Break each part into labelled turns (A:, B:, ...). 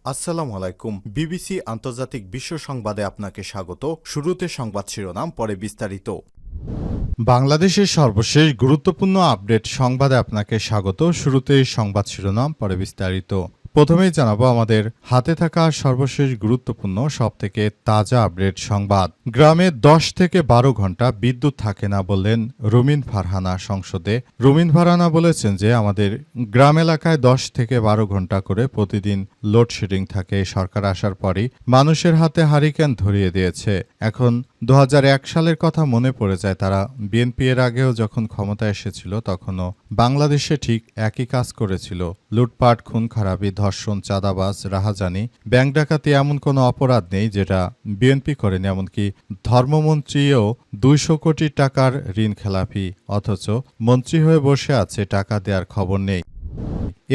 A: আসসালামু আলাইকুম। বিবিসি আন্তর্জাতিক বিশ্ব সংবাদে আপনাকে স্বাগত। শুরুতে সংবাদ শিরোনাম, পরে বিস্তারিত। বাংলাদেশের সর্বশেষ গুরুত্বপূর্ণ আপডেট সংবাদে আপনাকে স্বাগত। শুরুতেই সংবাদ শিরোনাম, পরে বিস্তারিত। প্রথমেই জানাবো আমাদের হাতে থাকা সর্বশেষ গুরুত্বপূর্ণ সবথেকে তাজা আপডেট সংবাদ। গ্রামে 10 থেকে 12 ঘন্টা বিদ্যুৎ থাকে না বললেন রুমিন ফারহানা সংসদে। রুমিন ফারহানা বলেছেন যে আমাদের গ্রাম এলাকায় 10 থেকে 12 ঘন্টা করে প্রতিদিন লোডশেডিং থাকে। সরকার আসার পরই মানুষের হাতে হারিকেন ধরিয়ে দিয়েছে। এখন 2001 সালের কথা মনে পড়ে যায়। তারা বিএনপি এর আগেও যখন ক্ষমতায় এসেছিল তখনও বাংলাদেশে ঠিক একই কাজ করেছিল। লুটপাট, খুন খারাপি, ধর্ষণ, চাঁদাবাজ, রাহাজানি, ব্যাংক ডাকাতি, এমন কোনো অপরাধ নেই যেটা বিএনপি করেনি। এমনকি ধর্মমন্ত্রীও 200 কোটি টাকার ঋণ খেলাপি, অথচ মন্ত্রী হয়ে বসে আছে, টাকা দেওয়ার খবর নেই।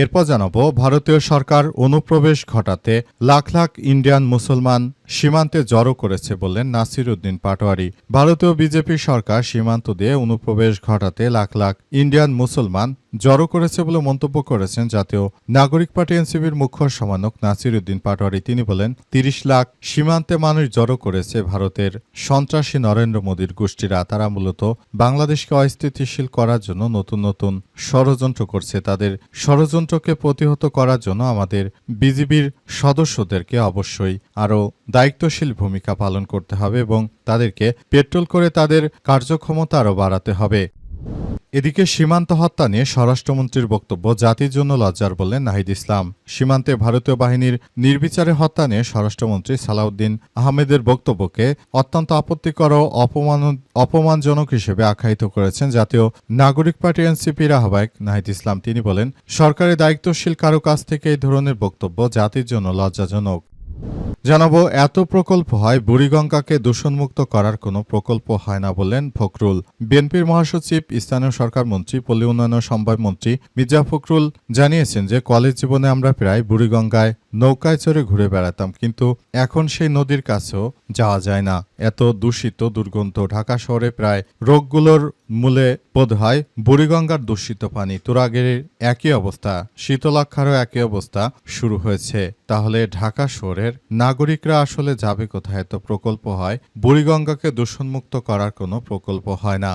A: এরপর জানাবো ভারতীয় সরকার অনুপ্রবেশ ঘটাতে লাখ লাখ ইন্ডিয়ান মুসলমান সীমান্তে জড়ো করেছে বললেন নাসির উদ্দিন পাটোয়ারি। ভারতীয় বিজেপি সরকার সীমান্ত দিয়ে অনুপ্রবেশ ঘটাতে লাখ লাখ ইন্ডিয়ান মুসলমান জড়ো করেছে বলে মন্তব্য করেছেন জাতীয় নাগরিক পার্টি এনসিপির মুখ্য সমন্বয়ক নাসির উদ্দিন পাটোয়ারি। তিনি বলেন, 30 লাখ সীমান্তে মানুষ জড়ো করেছে ভারতের সন্ত্রাসী নরেন্দ্র মোদীর গোষ্ঠীরা। তারা মূলত বাংলাদেশকে অস্থিতিশীল করার জন্য নতুন নতুন ষড়যন্ত্র করছে। তাদের ষড়যন্ত্রকে প্রতিহত করার জন্য আমাদের বিজিবির সদস্যদেরকে অবশ্যই আরও দায়িত্বশীল ভূমিকা পালন করতে হবে এবং তাদেরকে পেট্রোল করে তাদের কার্যক্ষমতা আরও বাড়াতে হবে। এদিকে সীমান্ত হত্যা নিয়ে স্বরাষ্ট্রমন্ত্রীর বক্তব্য জাতির জন্য লজ্জার বললেন নাহিদ ইসলাম। সীমান্তে ভারতীয় বাহিনীর নির্বিচারে হত্যা নিয়ে স্বরাষ্ট্রমন্ত্রী সালাউদ্দিন আহমেদের বক্তব্যকে অত্যন্ত আপত্তিকর ও অপমানজনক হিসেবে আখ্যায়িত করেছেন জাতীয় নাগরিক পার্টি এনসিপির আহ্বায়ক নাহিদ ইসলাম। তিনি বলেন, সরকারের দায়িত্বশীল কারো কাছ থেকে এই ধরনের বক্তব্য জাতির জন্য লজ্জাজনক। জানাবো এত প্রকল্প হয়, বুড়িগঙ্গাকে দূষণমুক্ত করার কোনো প্রকল্প হয় না বললেন ফখরুল। বিএনপির মহাসচিব, স্থানীয় সরকার মন্ত্রী, পল্লী উন্নয়ন ও সমবায় মন্ত্রী মির্জা ফখরুল জানিয়েছেন যে কলেজ জীবনে আমরা প্রায় বুড়িগঙ্গায় নৌকায় চড়ে ঘুরে বেড়াতাম, কিন্তু এখন সেই নদীর কাছেও যাওয়া যায় না। এত দূষিত, দুর্গন্ধ। ঢাকা শহরে প্রায় রোগগুলোর মূলে বোধ হয় বুড়িগঙ্গার দূষিত পানি। তুরাগের একই অবস্থা, শীতলক্ষারও একই অবস্থা শুরু হয়েছে। তাহলে ঢাকা শহরের নাগরিকরা আসলে যাবে কোথায়? এত প্রকল্প হয়, বুড়িগঙ্গাকে দূষণমুক্ত করার কোনো প্রকল্প হয় না।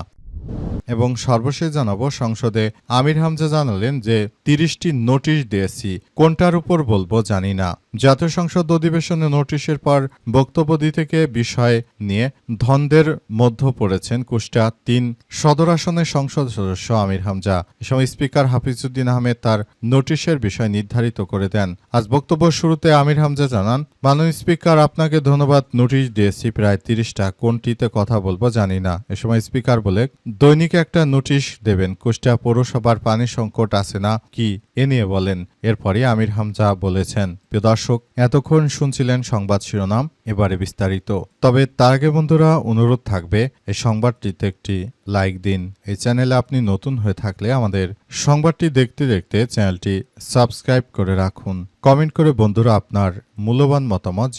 A: এবং সর্বশেষ জানাবো সংসদে আমির হামজা জানালেন যে 30টি নোটিশ দিয়েছি, কোনটার উপর বলবো জানি না। জাতীয় সংসদ অধিবেশনে নোটিশের পর বক্তব্য দিতে গিয়ে বিষয় নিয়ে দ্বন্দ্বের মধ্যে পড়েছেন কুষ্টিয়া 3 সদর আসনের সংসদ সদস্য আমির হামজা। এ সময় স্পিকার হাফিজউদ্দিন আহমেদ তার নোটিশের বিষয় নির্ধারিত করে দেন। আজ বক্তব্য শুরুতে আমির হামজা জানান, মাননীয় স্পিকার, আপনাকে ধন্যবাদ। নোটিশ দিয়েছি প্রায় 30টা, কোনটিতে কথা বলবো জানি না। এ সময় স্পিকার বলে, দৈনিক একটা নোটিশ দেবেন, কুষ্টিয়া পৌরসভার পানি সংকট আছে না কি এ নিয়ে বলেন। এরপরই আমির হামজা বলেছেন। প্রিয় দর্শক, এতক্ষণ শুনছিলেন সংবাদ শিরোনাম, এবারে বিস্তারিত। তবে তার আগে বন্ধুরা অনুরোধ থাকবে এই সংবাদটিতে একটি লাইক দিন। এই চ্যানেলে আপনি নতুন হয়ে থাকলে আমাদের সংবাদটি দেখতে দেখতে চ্যানেলটি সাবস্ক্রাইব করে রাখুন। কমেন্ট করে বন্ধুরা আপনার মূল্যবান মতামত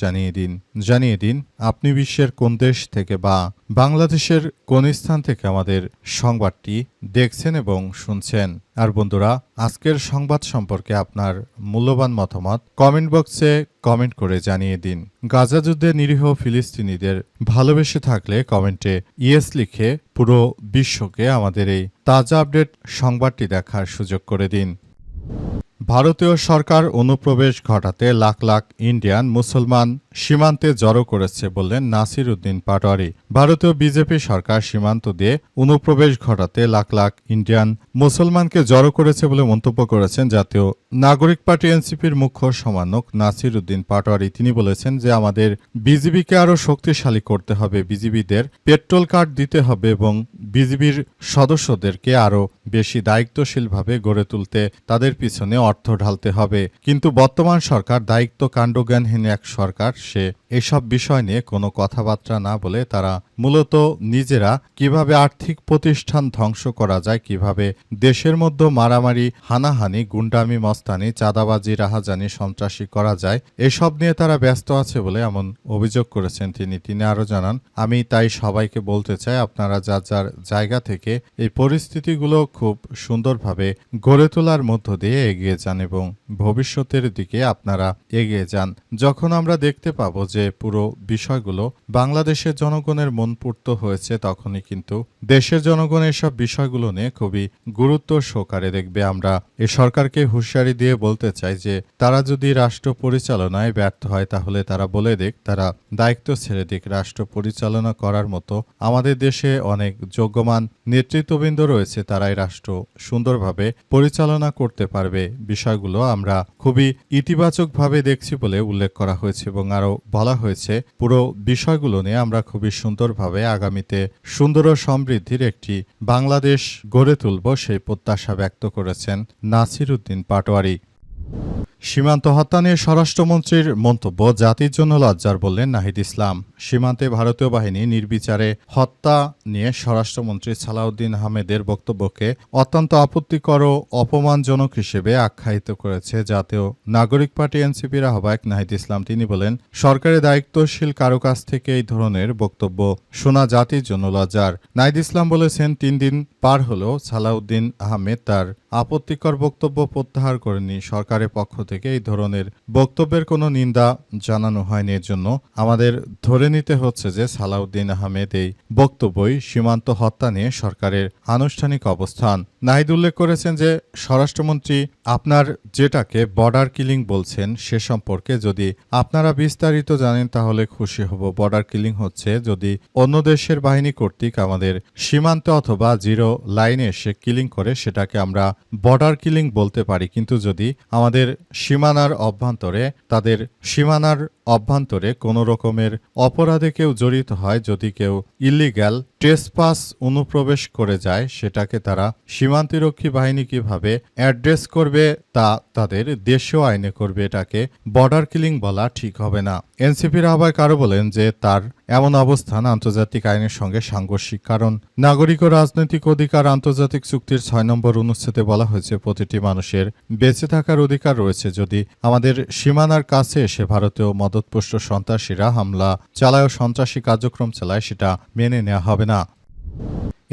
A: জানিয়ে দিন আপনি বিশ্বের কোন দেশ থেকে বা বাংলাদেশের কোন স্থান থেকে আমাদের সংবাদটি দেখছেন এবং শুনছেন। আর বন্ধুরা, আজকের সংবাদ সম্পর্কে আপনার মূল্যবান মতামত কমেন্ট বক্সে কমেন্ট করে জানিয়ে দিন। গাজা যুদ্ধে নিরীহ ফিলিস্তিনিদের ভালোবেসে থাকলে কমেন্টে ইয়েস লিখে পুরো বিশ্বকে আমাদের এই তাজা আপডেট সংবাদটি দেখার সুযোগ করে দিন। ভারতীয় সরকার অনুপ্রবেশ ঘটাতে লাখ লাখ ইন্ডিয়ান মুসলমান সীমান্তে জড়ো করেছে বললেন নাসির উদ্দিন পাটোয়ারি। ভারতীয় বিজেপি সরকার সীমান্ত দিয়ে অনুপ্রবেশ ঘটাতে লাখ লাখ ইন্ডিয়ান মুসলমানকে জড়ো করেছে বলে মন্তব্য করেছেন জাতীয় নাগরিক পার্টি এনসিপির মুখ্য সমন্বয়ক নাসির উদ্দিন পাটোয়ারি। তিনি বলেছেন যে আমাদের বিজিবিকে আরও শক্তিশালী করতে হবে, বিজিবিদের পেট্রোল কার্ড দিতে হবে এবং বিজিবির সদস্যদেরকে আরও বেশি দায়িত্বশীলভাবে গড়ে তুলতে তাদের পিছনে অর্থ ঢালতে হবে। কিন্তু বর্তমান সরকার দায়িত্ব কাণ্ডজ্ঞানহীন এক সরকার। সে এসব বিষয় নিয়ে কোনো কথাবার্তা না বলে তারা মূলত নিজেরা কিভাবে আর্থিক প্রতিষ্ঠান ধ্বংস করা যায়, কিভাবে দেশের মধ্যে মারামারি, হানাহানি, গুন্ডামি, মস্তানি, চাঁদাবাজি, রাহাজানি, সন্ত্রাসী করা যায়, এসব নিয়ে তারা ব্যস্ত আছে বলে এমন অভিযোগ করেছেন তিনি আরও জানান, আমি তাই সবাইকে বলতে চাই, আপনারা যার যার জায়গা থেকে এই পরিস্থিতিগুলো খুব সুন্দরভাবে গড়ে তোলার মধ্য দিয়ে এগিয়ে যান এবং ভবিষ্যতের দিকে আপনারা এগিয়ে যান। যখন আমরা দেখতে পাবো যে পুরো বিষয়গুলো বাংলাদেশের জনগণের মনপুর্ত হয়েছে, তখনই কিন্তু দেশের জনগণ এসব বিষয়গুলো নিয়ে খুবই গুরুত্ব সহকারে দেখবে। আমরা এই সরকারকে হুঁশিয়ারি দিয়ে বলতে চাই যে তারা যদি রাষ্ট্র পরিচালনায় ব্যর্থ হয় তাহলে তারা বলে দিক, তারা দায়িত্ব ছেড়ে দিক। রাষ্ট্র পরিচালনা করার মতো আমাদের দেশে অনেক যোগ্যমান নেতৃত্ববৃন্দ রয়েছে, তারাই রাষ্ট্র সুন্দরভাবে পরিচালনা করতে পারবে। বিষয়গুলো আমরা খুবই ইতিবাচকভাবে দেখছি বলে উল্লেখ করা হয়েছে এবং আরও বলা হয়েছে পুরো বিষয়গুলো নিয়ে আমরা খুবই সুন্দরভাবে আগামীতে সুন্দর ও সমৃদ্ধির একটি বাংলাদেশ গড়ে তুলব, সেই প্রত্যাশা ব্যক্ত করেছেন নাসির উদ্দিন পাটোয়ারি। সীমান্ত হত্যা নিয়ে স্বরাষ্ট্রমন্ত্রীর মন্তব্য জাতির জন্য লজ্জার, বললেন নাহিদ ইসলাম। সীমান্তে ভারতীয় বাহিনী নির্বিচারে হত্যা নিয়ে স্বরাষ্ট্রমন্ত্রী সালাউদ্দিন আহমেদের বক্তব্যকে অত্যন্ত আপত্তিকর ও অপমানজনক হিসেবে আখ্যায়িত করেছে জাতীয় নাগরিক পার্টি এনসিপির আহ্বায়ক নাহিদ ইসলাম। তিনি বলেন, সরকারের দায়িত্বশীল কারো কাছ থেকে এই ধরনের বক্তব্য শোনা জাতির জন্য লজ্জার। নাহিদ ইসলাম বলেছেন, 3 দিন পার হলেও সালাউদ্দিন আহমেদ তার আপত্তিকর বক্তব্য প্রত্যাহার করেনি। সরকারের পক্ষ থেকে এই ধরনের বক্তব্যের কোনো নিন্দা জানানো হয়নি। এর জন্য আমাদের ধরে নিতে হচ্ছে যে সালাউদ্দিন আহমেদ এই বক্তব্যই সীমান্ত হত্যা নিয়ে সরকারের আনুষ্ঠানিক অবস্থান। নাহিদ উল্লেখ করেছেন যে স্বরাষ্ট্রমন্ত্রী আপনার যেটাকে বর্ডার কিলিং বলছেন সে সম্পর্কে যদি আপনারা বিস্তারিত জানেন তাহলে খুশি হব। বর্ডার কিলিং হচ্ছে যদি অন্য দেশের বাহিনী কর্তৃক আমাদের সীমান্তে অথবা জিরো লাইনে এসে কিলিং করে, সেটাকে আমরা বর্ডার কিলিং বলতে পারি। কিন্তু যদি আমাদের সীমানার অভ্যন্তরে কোনো রকমের অপরাধে কেউ জড়িত হয়, যদি কেউ ইলিগ্যাল ট্রেসপাস অনুপ্রবেশ করে যায়, সেটাকে তারা সীমান্তরক্ষী বাহিনী কিভাবে অ্যাড্রেস করবে তা তাদের দেশীয় আইনে করবে। এটাকে বর্ডার কিলিং বলা ঠিক হবে না। এনসিপির আহ্বায়ক আরও বলেন যে তার এমন অবস্থান আন্তর্জাতিক আইনের সঙ্গে সাংঘর্ষিক, কারণ নাগরিক ও রাজনৈতিক অধিকার আন্তর্জাতিক চুক্তির 6 নম্বর অনুচ্ছেদে বলা হয়েছে প্রতিটি মানুষের বেঁচে থাকার অধিকার রয়েছে। যদি আমাদের সীমানার কাছে এসে ভারতীয় মদতপুষ্ট সন্ত্রাসীরা হামলা চালায় ও সন্ত্রাসী কার্যক্রম চালায়, সেটা মেনে নেওয়া হবে না।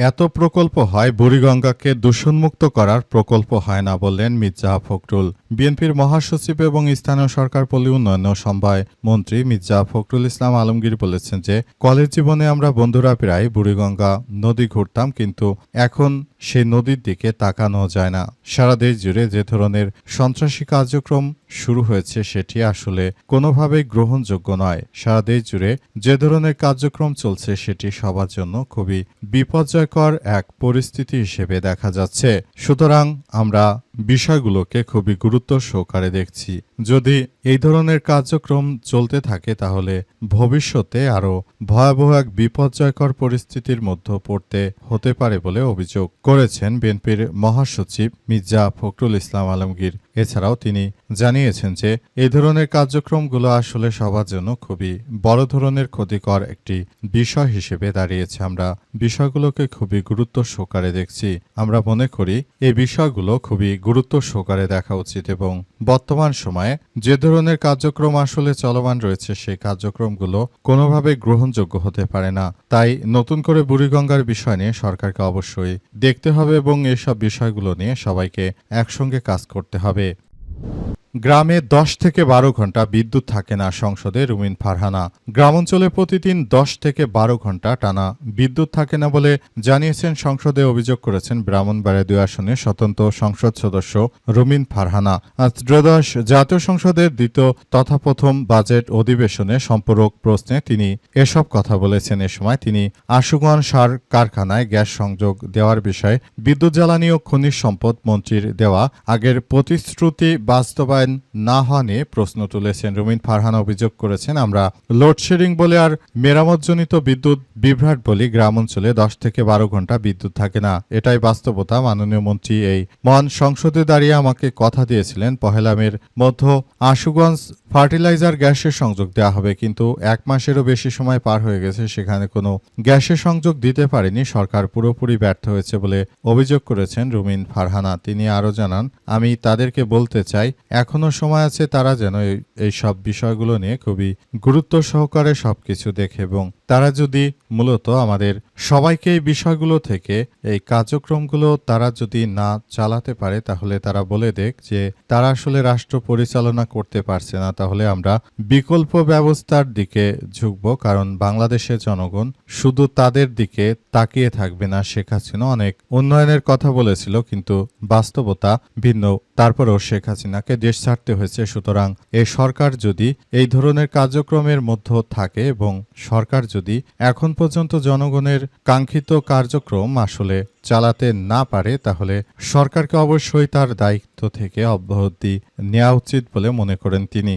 A: এত প্রকল্প হয়, বুড়িগঙ্গাকে দূষণমুক্ত করার প্রকল্প হয় না, বললেন মির্জা ফখরুল। বিএনপির মহাসচিব এবং স্থানীয় সরকার পল্লী উন্নয়ন ও সমবায় মন্ত্রী মির্জা ফখরুল ইসলাম আলমগীর বলেছেন যে কলেজ জীবনে আমরা বন্ধুরা প্রায় বুড়িগঙ্গা নদী ঘুরতাম, কিন্তু এখন সেই নদীর দিকে তাকানো যায় না। সারা দেশ জুড়ে যে ধরনের সন্ত্রাসী কার্যক্রম শুরু হয়েছে সেটি আসলে কোনোভাবেই গ্রহণযোগ্য নয়। সারা দেশ জুড়ে যে ধরনের কার্যক্রম চলছে সেটি সবার জন্য খুবই বিপর্যয়কর এক পরিস্থিতি হিসেবে দেখা যাচ্ছে। সুতরাং আমরা বিষয়গুলোকে খুবই গুরুত্ব সহকারে দেখছি। যদি এই ধরনের কার্যক্রম চলতে থাকে তাহলে ভবিষ্যতে আরও ভয়াবহ এক বিপর্যয়কর পরিস্থিতির মধ্যে পড়তে হতে পারে বলে অভিযোগ করেছেন বিএনপির মহাসচিব মির্জা ফখরুল ইসলাম আলমগীর। এছাড়াও তিনি জানিয়েছেন যে এই ধরনের কার্যক্রমগুলো আসলে সবার জন্য খুবই বড় ধরনের ক্ষতিকর একটি বিষয় হিসেবে দাঁড়িয়েছে। আমরা বিষয়গুলোকে খুবই গুরুত্ব সহকারে দেখছি। আমরা মনে করি এই বিষয়গুলো খুবই গুরুত্ব সহকারে দেখা উচিত এবং বর্তমান সময়ে যে ধরনের কার্যক্রম আসলে চলমান রয়েছে সেই কার্যক্রমগুলো কোনোভাবে গ্রহণযোগ্য হতে পারে না। তাই নতুন করে বুড়িগঙ্গার বিষয় নিয়ে সরকারকে অবশ্যই দেখতে হবে এবং এসব বিষয়গুলো নিয়ে সবাইকে একসঙ্গে কাজ করতে হবে। গ্রামে 10 থেকে 12 ঘন্টা বিদ্যুৎ থাকে না, সংসদে রুমিন ফারহানা। গ্রামাঞ্চলে প্রতিদিন 10 থেকে 12 ঘন্টা টানা বিদ্যুৎ থাকে না বলে জানিয়েছেন সংসদে অভিযোগ করেছেন ব্রাহ্মণবাড়িয়া 2 আসনের স্বতন্ত্র সংসদ সদস্য রুমিন ফারহানা। আজ ত্রয়োদশ জাতীয় সংসদের দ্বিতীয় তথা প্রথম বাজেট অধিবেশনে সম্পূরক প্রশ্নে তিনি এসব কথা বলেছেন। এ সময় তিনি আশুগঞ্জ সার কারখানায় গ্যাস সংযোগ দেওয়ার বিষয়ে বিদ্যুৎ জ্বালানি ও খনিজ সম্পদ মন্ত্রীর দেওয়া আগের প্রতিশ্রুতি বাস্তবায়ন না হওয়া নিয়ে প্রশ্ন তুলেছেন। রুমিন ফারহানা অভিযোগ করেছেন, আমরা লোডশেডিং বলে আর মেরামতজনিত বিদ্যুৎ বিভ্রাট বলি গ্রাম অঞ্চলে 10 থেকে 12 ঘন্টা বিদ্যুৎ থাকে না। এটাই বাস্তবতা। মাননীয় মন্ত্রী এই মহান সংসদে দাঁড়িয়ে আমাকে কথা দিয়েছিলেন 1 মের মধ্যে আশুগঞ্জ ফার্টিলাইজার গ্যাসের সংযোগ দেওয়া হবে, কিন্তু 1 মাসেরও বেশি সময় পার হয়ে গেছে, সেখানে কোনো গ্যাসের সংযোগ দিতে পারেনি সরকার, পুরোপুরি ব্যর্থ হয়েছে বলে অভিযোগ করেছেন রুমিন ফারহানা। তিনি আরও জানান, আমি তাদেরকে বলতে চাই এখনো সময় আছে, তারা যেন এই সব বিষয়গুলো নিয়ে খুবই গুরুত্ব সহকারে সবকিছু দেখে এবং তারা যদি মূলত আমাদের সবাইকে এই বিষয়গুলো থেকে এই কার্যক্রমগুলো তারা যদি না চালাতে পারে, তাহলে তারা বলে দেখ যে তারা আসলে রাষ্ট্র পরিচালনা করতে পারছে না, তাহলে আমরা বিকল্প ব্যবস্থার দিকে ঝুঁকব। কারণ বাংলাদেশের জনগণ শুধু তাদের দিকে তাকিয়ে থাকবে না। শেখ হাসিনা অনেক উন্নয়নের কথা বলেছিল, কিন্তু বাস্তবতা ভিন্ন। তারপরেও শেখ হাসিনাকে দেশ ছাড়তে হয়েছে। সুতরাং এই সরকার যদি এই ধরনের কার্যক্রমের মধ্যে থাকে এবং সরকার যদি এখন পর্যন্ত জনগণের কাঙ্ক্ষিত কার্যক্রম আসলে চালাতে না পারে, তাহলে সরকারকে অবশ্যই তার দায়িত্ব থেকে অব্যাহতি নেওয়া উচিত বলে মনে করেন তিনি।